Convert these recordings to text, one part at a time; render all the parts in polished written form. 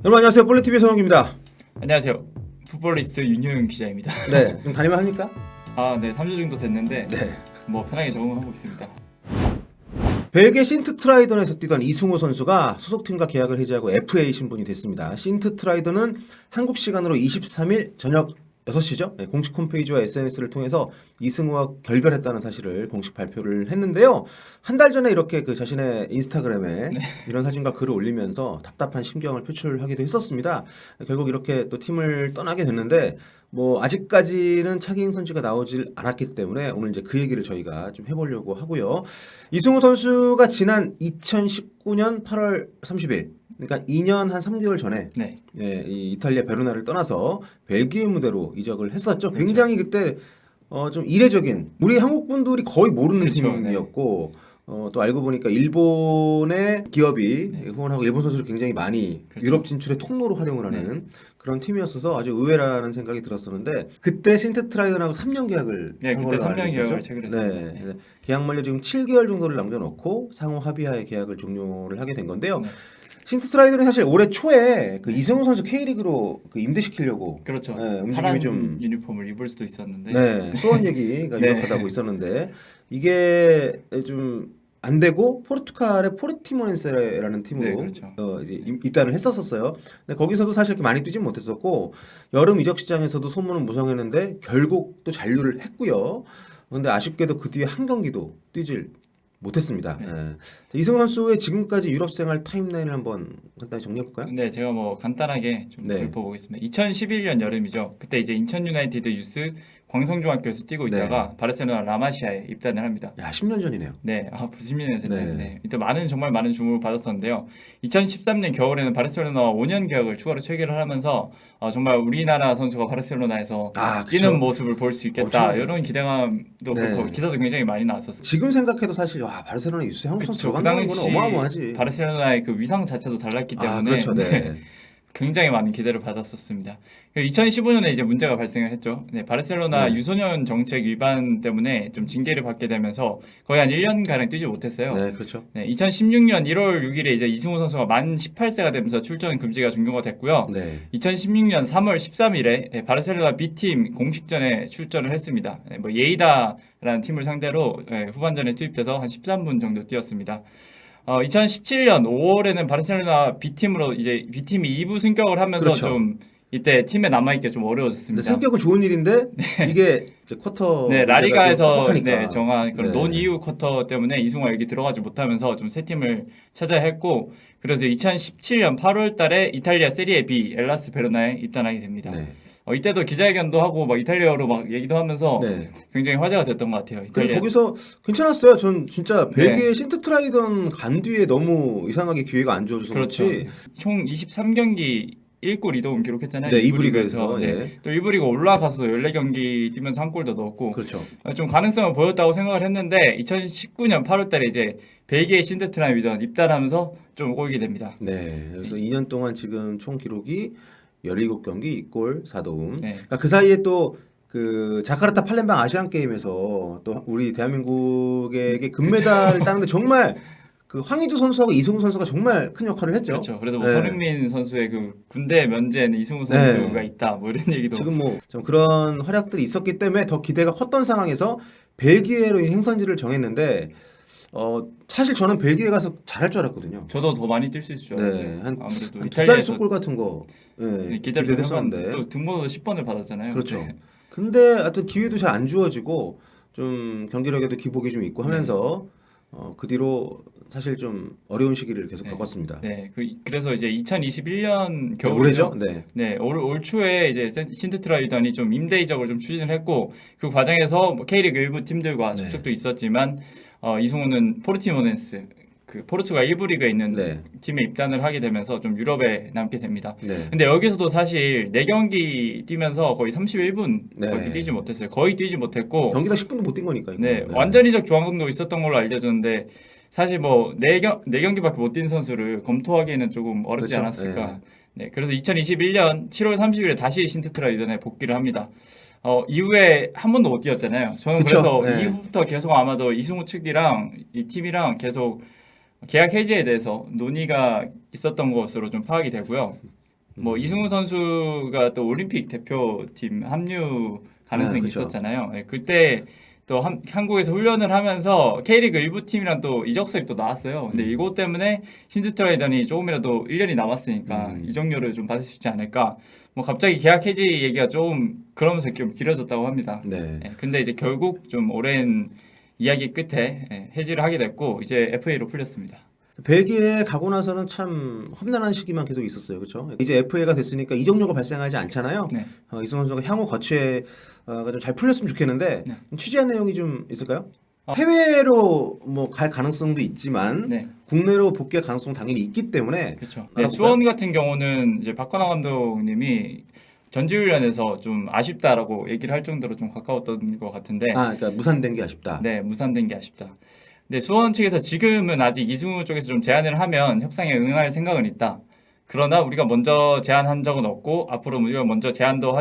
여러분 안녕하세요. 볼리TV의 성욱입니다. 안녕하세요. 풋볼리스트 윤효영 기자입니다. 네, 좀 다니면 합니까? 네, 3주 정도 됐는데 네. 뭐 편하게 적응하고 있습니다. 벨기에 신트트라이던에서 뛰던 이승우 선수가 소속팀과 계약을 해지하고 FA 신분이 됐습니다. 신트트라이던은 한국 시간으로 23일 저녁 6시죠. 네, 공식 홈페이지와 SNS를 통해서 이승우와 결별했다는 사실을 공식 발표를 했는데요. 한 달 전에 이렇게 그 자신의 인스타그램에 이런 사진과 글을 올리면서 답답한 심경을 표출하기도 했었습니다. 결국 이렇게 또 팀을 떠나게 됐는데 뭐 아직까지는 차기인 선수가 나오질 않았기 때문에 오늘 이제 그 얘기를 저희가 좀 해보려고 하고요. 이승우 선수가 지난 2019년 8월 30일 그러니까 2년 한 3개월 전에 네. 이 이탈리아 베로나를 떠나서 벨기에 무대로 이적을 했었죠. 그렇죠. 굉장히 그때 좀 이례적인 우리 한국 분들이 거의 모르는 그렇죠. 팀이었고 또 알고 보니까 일본의 기업이 네. 후원하고 일본 선수를 굉장히 많이 그렇죠. 유럽 진출의 통로로 활용을 하는 그런 팀이었어서 아주 의외라는 생각이 들었었는데 그때 신트트라이던하고 3년 계약을 네, 한 그때 걸로 3년 알고 있었죠. 계약을 체결했습니다. 네. 네. 네. 계약 만료 지금 7개월 정도를 남겨놓고 상호 합의하에 계약을 종료를 하게 된 건데요. 네. 신트트라이던이 사실 올해 초에 그 이승우 선수 K리그로 그 임대시키려고 그렇죠. 움직임이 파란 좀 유니폼을 입을 수도 있었는데 수원 얘기가 네. 유력하다고 있었는데 이게 좀 안 되고 포르투갈의 포르티모넨세라는 팀으로 네, 그렇죠. 이제 입단을 했었어요. 근데 거기서도 사실 이렇게 많이 뛰진 못했었고 여름 이적 시장에서도 소문은 무성했는데 결국 또 잔류를 했고요. 근데 아쉽게도 그 뒤에 한 경기도 뛰질 못했습니다. 네. 자, 이승우 선수의 지금까지 유럽 생활 타임라인을 한번 간단히 정리해 볼까요? 네, 제가 뭐 간단하게 좀 네. 짚어보겠습니다. 2011년 여름이죠. 그때 이제 인천 유나이티드 유스 광성중학교에서 뛰고 있다가 바르셀로나 라마시아에 입단을 합니다. 야, 10년 전이네요. 네, 벌써 10년이 됐네요. 네. 네. 이때 정말 많은 주목을 받았었는데요. 2013년 겨울에는 바르셀로나와 5년 계약을 추가로 체결을 하면서 정말 우리나라 선수가 바르셀로나에서 그쵸. 뛰는 모습을 볼 수 있겠다. 엄청나죠. 이런 기대감도 네. 그렇고 기사도 굉장히 많이 나왔었어요. 지금 생각해도 사실 바르셀로나 유스 한국 선수 들어간다는 건 어마어마하지. 바르셀로나의 그 위상 자체도 달랐기 때문에 그렇죠. 네. 굉장히 많은 기대를 받았었습니다. 2015년에 이제 문제가 발생을 했죠. 네, 바르셀로나 네. 유소년 정책 위반 때문에 좀 징계를 받게 되면서 거의 한 1년 가량 뛰지 못했어요. 네, 그렇죠. 네, 2016년 1월 6일에 이제 이승우 선수가 만 18세가 되면서 출전 금지가 종료가 됐고요. 네. 2016년 3월 13일에 바르셀로나 B팀 공식전에 출전을 했습니다. 네, 뭐 예이다라는 팀을 상대로 후반전에 투입돼서 한 13분 정도 뛰었습니다. 2017년 5월에는 바르셀로나 B팀으로 이제 B팀이 2부 승격을 하면서 그렇죠. 좀 이때 팀에 남아있기 좀 근데 어려워졌습니다. 승격은 좋은 일인데 이게 이제 쿼터 네, 라리가에서 네, 정한 그런 네. 논 이후 쿼터 때문에 이승우가 여기 들어가지 못하면서 좀 새 팀을 찾아야 했고 그래서 2017년 8월 달에 이탈리아 세리에 B 엘라스 베로나에 입단하게 됩니다. 네. 이때도 기자회견도 하고 막 이탈리아어로 막 얘기도 하면서 네. 굉장히 화제가 됐던 것 같아요. 그리고 이탈리아. 거기서 괜찮았어요. 전 진짜 벨기에 네. 신트트라이던 간 뒤에 너무 이상하게 기회가 안 주어져서 그렇죠. 그렇지. 총 23경기 1골 2도움 기록했잖아요. 네, 이부 2부 리그에서. 리그에서. 네. 또 1부 리그 올라가서도 14경기 뛰면서 한 골도 넣었고 그렇죠. 좀 가능성을 보였다고 생각을 했는데 2019년 8월 달에 이제 벨기에 신트트라이던 입단하면서 좀 꼬이게 됩니다. 네. 그래서 2년 동안 지금 총 기록이 17경기 2골 4도움. 네. 그러니까 그 사이에 또 그 자카르타 팔렘방 아시안 게임에서 또 우리 대한민국에게 금메달을 따는데 정말 그 황의조 선수하고 이승우 선수가 정말 큰 역할을 했죠. 그렇죠. 그래서 뭐 네. 손흥민 선수의 그 군대 면제에는 이승우 선수가 있다. 뭐 이런 얘기도 지금 뭐 좀 그런 활약들이 있었기 때문에 더 기대가 컸던 상황에서 벨기에로 행선지를 정했는데 사실 저는 벨기에 가서 잘할 줄 알았거든요. 저도 더 많이 뛸 수 있을 줄 알았어요. 네, 한 아무래도 두 자릿수 이탈리아에서 골 같은 거 기대를 좀 기대했었는데 해봤는데 또 등번호 10번을 받았잖아요. 그렇죠. 네. 근데 하여튼 기회도 잘 안 주어지고 좀 경기력에도 기복이 좀 있고 하면서 그 뒤로 사실 좀 어려운 시기를 계속 네. 겪었습니다. 네, 그래서 이제 2021년 겨울이죠. 올해죠? 네. 네, 올 초에 이제 신트트라이던이 좀 임대 이적을 좀 추진을 했고 그 과정에서 뭐 K리그 일부 팀들과 네. 접촉도 있었지만 이승우는 포르티모넨스 그 포르투갈 1부 리그에 있는 네. 팀에 입단을 하게 되면서 좀 유럽에 남게 됩니다. 네. 근데 여기서도 사실 4경기 뛰면서 거의 31분 네. 밖에 뛰지 못했어요. 거의 뛰지 못했고 경기당 10분도 못 뛴 거니까. 이거. 네, 완전 이적 조항도 있었던 걸로 알려졌는데 사실 뭐 4경기밖에 못 뛴 선수를 검토하기에는 조금 어렵지 그렇죠. 않았을까. 네, 그래서 2021년 7월 30일에 다시 신트트라이던에 복귀를 합니다. 이후에 한 번도 못 뛰었잖아요. 저는 그쵸. 그래서 네. 이후부터 계속 아마도 이승우 측이랑 이 팀이랑 계속 계약 해지에 대해서 논의가 있었던 것으로 좀 파악이 되고요. 뭐 이승우 선수가 또 올림픽 대표팀 합류 가능성이 그쵸. 있었잖아요. 예, 그때 또 한국에서 훈련을 하면서 K리그 일부 팀이랑 또 이적설이 또 나왔어요. 근데 이것 때문에 신스트라이던이 조금이라도 1년이 남았으니까 이적료를 좀 받을 수 있지 않을까. 뭐 갑자기 계약 해지 얘기가 좀 그러면서 좀 길어졌다고 합니다. 네. 예, 근데 이제 결국 좀 오랜 이야기 끝에 해지를 하게 됐고 이제 FA로 풀렸습니다. 벨기에 가고 나서는 참 험난한 시기만 계속 있었어요. 그렇죠? 이제 FA가 됐으니까 이적료가 발생하지 않잖아요. 네. 이승우 선수가 향후 거취가 좀 잘 풀렸으면 좋겠는데 네. 취재한 내용이 좀 있을까요? 해외로 뭐 갈 가능성도 있지만 네. 국내로 복귀할 가능성 당연히 있기 때문에 그렇죠. 네, 알아볼까요? 수원 같은 경우는 이제 박건하 감독님이 전지훈련에서 좀 아쉽다라고 얘기를 할 정도로 좀 가까웠던 것 같은데, 그러니까 무산된 게 아쉽다. 네, 무산된 게 아쉽다. 근데 수원 측에서 지금은 아직 이승우 쪽에서 좀 제안을 하면 협상에 응할 생각은 있다. 그러나 우리가 먼저 제안한 적은 없고 앞으로 우리가 먼저 제안도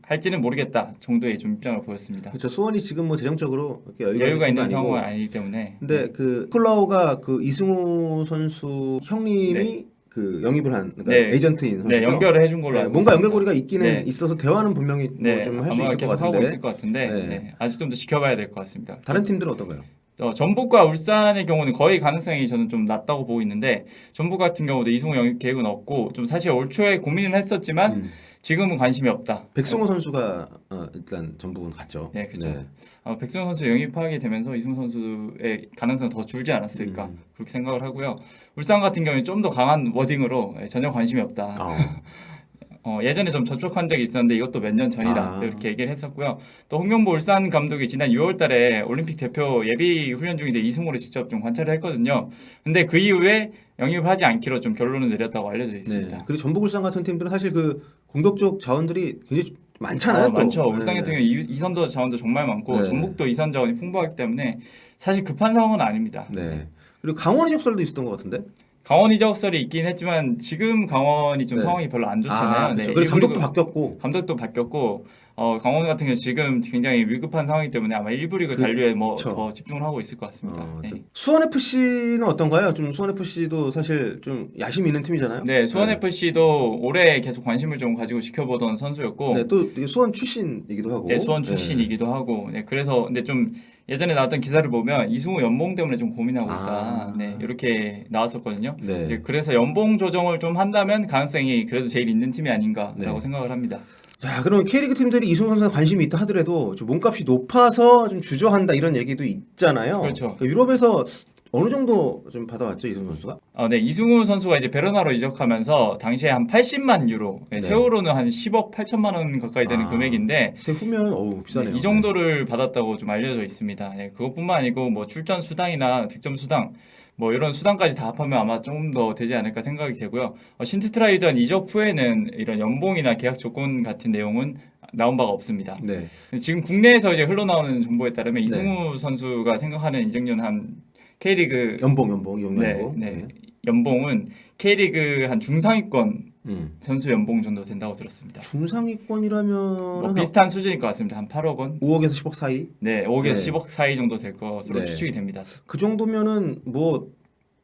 할지는 모르겠다 정도의 좀 입장을 보였습니다. 그렇죠. 수원이 지금 뭐 재정적으로 이렇게 여유가 있는 아니고. 상황은 아니기 때문에. 근데 그 콜라우가 그 이승우 선수 형님이 그 영입을 한 그러니까 네. 에이전트인 선수죠. 네, 연결을 해준 걸로 알고 뭔가 있습니다. 연결고리가 있기는 네. 있어서 대화는 분명히 네, 좀 할 수 아마 있을 것 계속 하고 같은데 있을 것 같은데 네. 네, 아직 좀 더 지켜봐야 될 것 같습니다. 다른 팀들은 어떤가요? 전북과 울산의 경우는 거의 가능성이 저는 좀 낮다고 보고 있는데 전북 같은 경우도 이승우 영입 계획은 없고 좀 사실 올 초에 고민을 했었지만 지금은 관심이 없다. 백승호 선수가 일단 전북은 갔죠. 네, 그렇죠. 백승호 선수 영입하게 되면서 이승우 선수의 가능성은 더 줄지 않았을까 그렇게 생각을 하고요. 울산 같은 경우는 좀 더 강한 워딩으로 전혀 관심이 없다. 예전에 좀 접촉한 적이 있었는데 이것도 몇 년 전이다 이렇게 얘기를 했었고요. 또 홍명보 울산 감독이 지난 6월달에 올림픽 대표 예비 훈련 중인데 이승우를 직접 좀 관찰을 했거든요. 근데 그 이후에 영입을 하지 않기로 좀 결론을 내렸다고 알려져 있습니다. 네. 그리고 전북 울산 같은 팀들은 사실 그 공격적 자원들이 굉장히 많잖아요. 또. 많죠. 네. 울산 같은 경우 이선도 자원도 정말 많고 네. 전북도 이선 자원이 풍부하기 때문에 사실 급한 상황은 아닙니다. 네. 그리고 강원 이적설도 있었던 것 같은데. 강원 이적설이 있긴 했지만 지금 강원이 좀 네. 상황이 별로 안 좋잖아요. 그렇죠. 그리고 감독도 바뀌었고. 강원 같은 경우 지금 굉장히 위급한 상황이기 때문에 아마 1부 리그 잔류에 뭐 그쵸. 더 집중을 하고 있을 것 같습니다. 네. 수원 FC는 어떤가요? 좀 수원 FC도 사실 좀 야심 있는 팀이잖아요. 네, 수원 FC도 올해 계속 관심을 좀 가지고 지켜보던 선수였고, 네, 또 이게 수원 출신이기도 하고. 네, 수원 출신이기도 하고, 네, 그래서 근데 좀 예전에 나왔던 기사를 보면 이승우 연봉 때문에 좀 고민하고 있다, 네, 이렇게 나왔었거든요. 네. 이제 그래서 연봉 조정을 좀 한다면 가능성이 그래도 제일 있는 팀이 아닌가라고 네. 생각을 합니다. 자, 그럼 K리그 팀들이 이승우 선수에 관심이 있다 하더라도 좀 몸값이 높아서 좀 주저한다 이런 얘기도 있잖아요. 그렇죠. 그러니까 유럽에서 어느 정도 좀 받아왔죠 이승우 선수가? 네, 이승우 선수가 이제 베로나로 이적하면서 당시에 한 80만 유로, 네. 세후로는 한 10억 8천만 원 가까이 되는 금액인데 세 후면 비싸네요. 이 정도를 받았다고 좀 알려져 있습니다. 네, 그것뿐만 아니고 뭐 출전 수당이나 득점 수당 뭐 이런 수당까지 다 합하면 아마 좀 더 되지 않을까 생각이 되고요. 신트라이던 이적 후에는 이런 연봉이나 계약 조건 같은 내용은 나온 바가 없습니다. 네. 지금 국내에서 이제 흘러나오는 정보에 따르면 이승우 선수가 생각하는 이적료는 한 K리그 연봉 이용 네, 연봉. 네. 연봉은 K리그 한 중상위권 선수 연봉 정도 된다고 들었습니다. 중상위권이라면 뭐 비슷한 수준일 것 같습니다. 한 8억 원. 5억에서 10억 사이. 네, 5억에서 네. 10억 사이 정도 될 것으로 네. 추측이 됩니다. 그 정도면은 뭐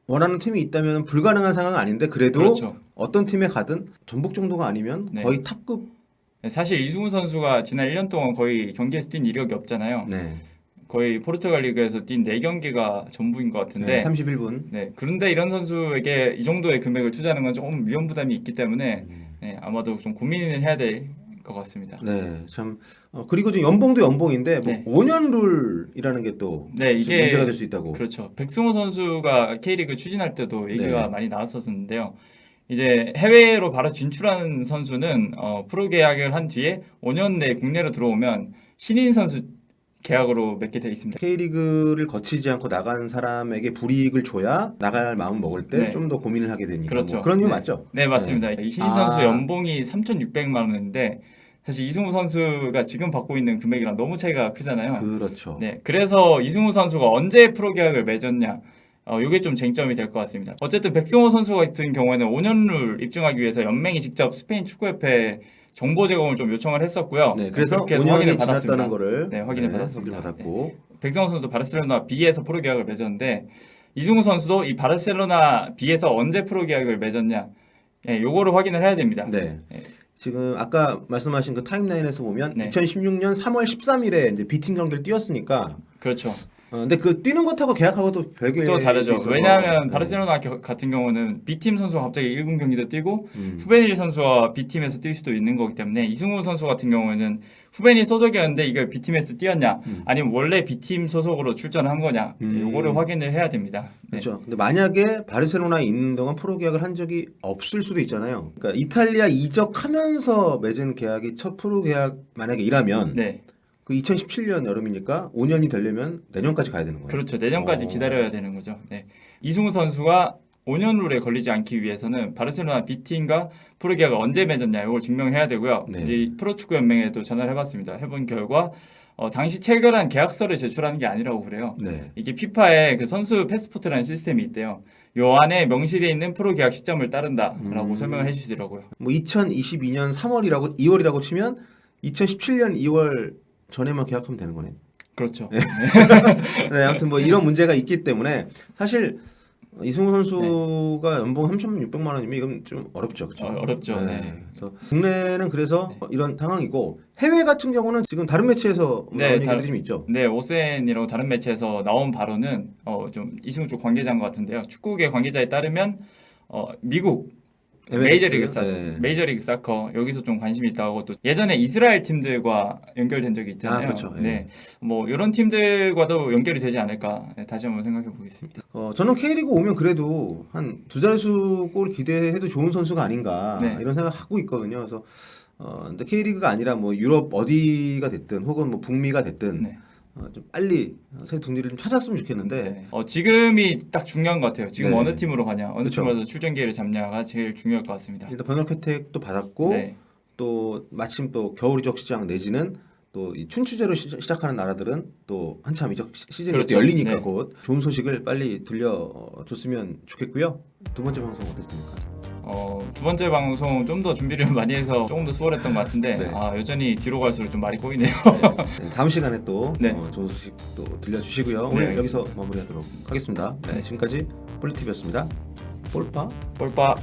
원하는 팀이 있다면 불가능한 상황은 아닌데 그래도 그렇죠. 어떤 팀에 가든 전북 정도가 아니면 네. 거의 탑급. 네, 사실 이승우 선수가 지난 1년 동안 거의 경기에서 뛴 이력이 없잖아요. 네. 거의 포르투갈 리그에서 뛴 4경기가 전부인 것 같은데 네, 31분. 네, 그런데 이런 선수에게 이 정도의 금액을 투자하는 건 조금 위험 부담이 있기 때문에 네, 아마도 좀 고민을 해야 될 것 같습니다. 네, 참 그리고 지금 연봉도 연봉인데 뭐 네. 5년 룰이라는 게 또 네, 이게 문제가 될 수 있다고. 그렇죠. 백승호 선수가 K리그 추진할 때도 얘기가 네. 많이 나왔었는데요. 이제 해외로 바로 진출하는 선수는 프로 계약을 한 뒤에 5년 내에 국내로 들어오면 신인 선수 계약으로 맺게 돼 있습니다. K리그를 거치지 않고 나간 사람에게 불이익을 줘야 나갈 마음 먹을 때 네. 좀 더 고민을 하게 되니까 그렇죠. 뭐 그런 이유 네. 맞죠? 네, 맞습니다. 이 신인 선수 연봉이 3,600만 원인데 사실 이승우 선수가 지금 받고 있는 금액이랑 너무 차이가 크잖아요. 그렇죠. 네, 그래서 이승우 선수가 언제 프로 계약을 맺었냐? 이게 좀 쟁점이 될 것 같습니다. 어쨌든 백승호 선수 같은 경우에는 5년룰 입증하기 위해서 연맹이 직접 스페인 축구협회 정보 제공을 좀 요청을 했었고요. 네, 그래서 그렇게 해서 5년이 확인을 지났다는 받았습니다. 거를 네, 확인을 받았습니다. 받았고. 백승호 선수도 바르셀로나 B에서 프로 계약을 맺었는데 이승우 선수도 이 바르셀로나 B에서 언제 프로 계약을 맺었냐? 요거를 확인을 해야 됩니다. 네. 네. 지금 아까 말씀하신 그 타임라인에서 보면 네. 2016년 3월 13일에 이제 B팀 경기를 뛰었으니까 그렇죠. 근데 그 뛰는 것하고 계약하고도 별개의 또 다르죠. 있어서. 왜냐하면 네. 바르셀로나 같은 경우는 B팀 선수가 갑자기 1군 경기도 뛰고 음. 후베닐 선수와 B팀에서 뛸 수도 있는 거기 때문에 이승우 선수 같은 경우에는 후베닐 소속이었는데 이걸 B팀에서 뛰었냐 아니면 원래 B팀 소속으로 출전을 한 거냐 요거를 확인을 해야 됩니다. 네. 그렇죠. 근데 만약에 바르셀로나에 있는 동안 프로 계약을 한 적이 없을 수도 있잖아요. 그러니까 이탈리아 이적하면서 맺은 계약이 첫 프로 계약 만약에 이라면 네. 그 2017년 여름이니까 5년이 되려면 내년까지 가야 되는 거예요. 그렇죠. 내년까지 기다려야 되는 거죠. 네. 이승우 선수가 5년 룰에 걸리지 않기 위해서는 바르셀로나 B팀과 프로 계약을 언제 맺었냐 이걸 증명해야 되고요. 네. 이제 프로축구 연맹에도 전화를 해봤습니다. 해본 결과 당시 체결한 계약서를 제출하는 게 아니라고 그래요. 네. 이게 피파에 그 선수 패스포트라는 시스템이 있대요. 요 안에 명시되어 있는 프로 계약 시점을 따른다라고 설명을 해주시더라고요. 뭐 2022년 3월이라고 2월이라고 치면 2017년 2월 전에만 계약하면 되는 거네. 그렇죠. 네, 아무튼 뭐 이런 문제가 있기 때문에 사실 이승우 선수가 연봉 3,600만 원이면 이건 좀 어렵죠, 그렇죠? 어렵죠. 네. 그래서 국내는 그래서 이런 상황이고 해외 같은 경우는 지금 다른 매체에서 나온 얘기들이 좀 있죠. 네, 오센이라고 다른 매체에서 나온 바로는 좀 이승우 쪽 관계자인 것 같은데요. 축구계 관계자에 따르면 미국 MLS, 메이저리그 사커 여기서 좀 관심이 있다고 또 예전에 이스라엘 팀들과 연결된 적이 있잖아요. 그렇죠. 예. 네, 뭐 이런 팀들과도 연결이 되지 않을까 다시 한번 생각해 보겠습니다. 저는 K리그 오면 그래도 한 두 자릿수 골 기대해도 좋은 선수가 아닌가 이런 생각 갖고 있거든요. 그래서 근데 K리그가 아니라 뭐 유럽 어디가 됐든 혹은 뭐 북미가 됐든 좀 빨리 새 둥지를 좀 찾았으면 좋겠는데 네. 지금이 딱 중요한 것 같아요. 지금 네. 어느 팀으로 가냐, 어느 그쵸. 팀으로 출전 기회를 잡냐가 제일 중요할 것 같습니다. 일단 병역 혜택도 받았고 네. 또 마침 또 겨울 이적 시장 내지는 또 이 춘추제로 시작하는 나라들은 또 한참 이적 시즌이 그렇죠. 또 열리니까 네. 곧 좋은 소식을 빨리 들려줬으면 좋겠고요. 두 번째 방송 어땠습니까? 두 번째 방송 좀 더 준비를 많이 해서 조금 더 수월했던 것 같은데 네. 여전히 뒤로 갈수록 좀 말이 꼬이네요. 네, 다음 시간에 또 네. 좋은 소식 또 들려주시고요. 네, 오늘 알겠습니다. 여기서 마무리하도록 하겠습니다. 네, 네. 지금까지 폴리티비였습니다. 볼파. 볼빠.